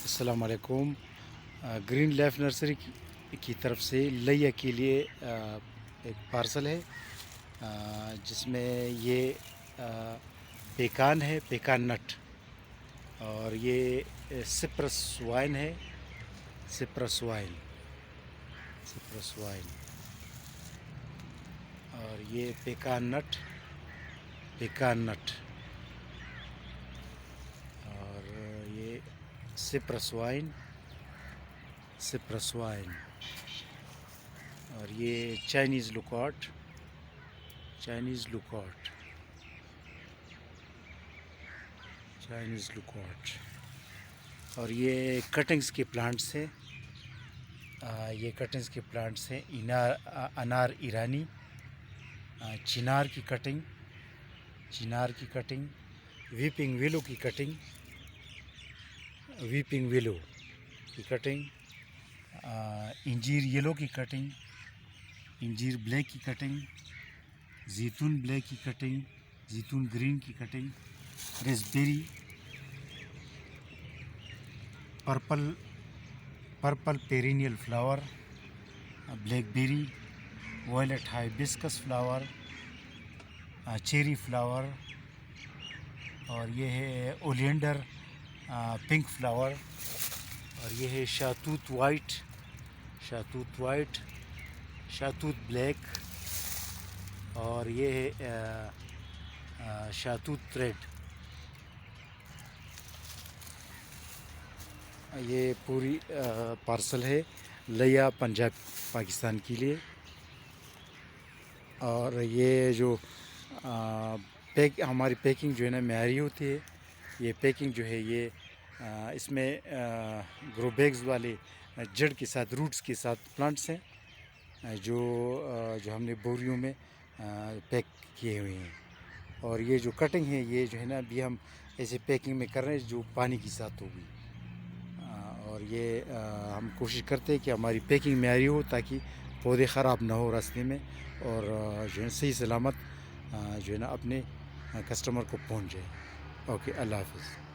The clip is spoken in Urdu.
السلام علیکم۔ گرین لائف نرسری کی طرف سے لیا کے لیے ایک پارسل ہے جس میں یہ پیکان ہے، پیکان نٹ، اور یہ سپرس وائن ہے، سپرس وائن، اور یہ پیکان نٹ، اور یہ سپرس وائن، اور یہ چائنیز لوکاٹ، اور یہ کٹنگز کے پلانٹس ہیں، انار ایرانی، چنار کی کٹنگ، ویپنگ ویلو کی کٹنگ، انجیر یلو کی کٹنگ، انجیر بلیک کی کٹنگ، زیتون بلیک کی کٹنگ، زیتون گرین کی cutting, raspberry, purple perennial flower, blackberry, violet hibiscus flower, cherry flower, اور یہ ہے اولینڈر پنک فلاور، اور یہ ہے شاہتوت بلیک، اور یہ ہے شاہتوت ریڈ۔ یہ پوری پارسل ہے لیا پنجاب پاکستان کے لیے، اور یہ جو ہماری پیکنگ جو ہے نا معیاری ہوتی ہے، یہ پیکنگ جو ہے یہ اس میں گرو بیگز والے جڑ کے ساتھ، روٹس کے ساتھ پلانٹس ہیں جو ہم نے بوریوں میں پیک کیے ہوئے ہیں، اور یہ جو کٹنگ ہے یہ جو ہے نا ابھی ہم ایسے پیکنگ میں کر رہے ہیں جو پانی کے ساتھ ہوگی، اور یہ ہم کوشش کرتے ہیں کہ ہماری پیکنگ معیاری ہو تاکہ پودے خراب نہ ہو راستے میں، اور جو ہے صحیح سلامت جو ہے نا اپنے کسٹمر کو پہنچ جائے۔ اوکے، اللہ حافظ۔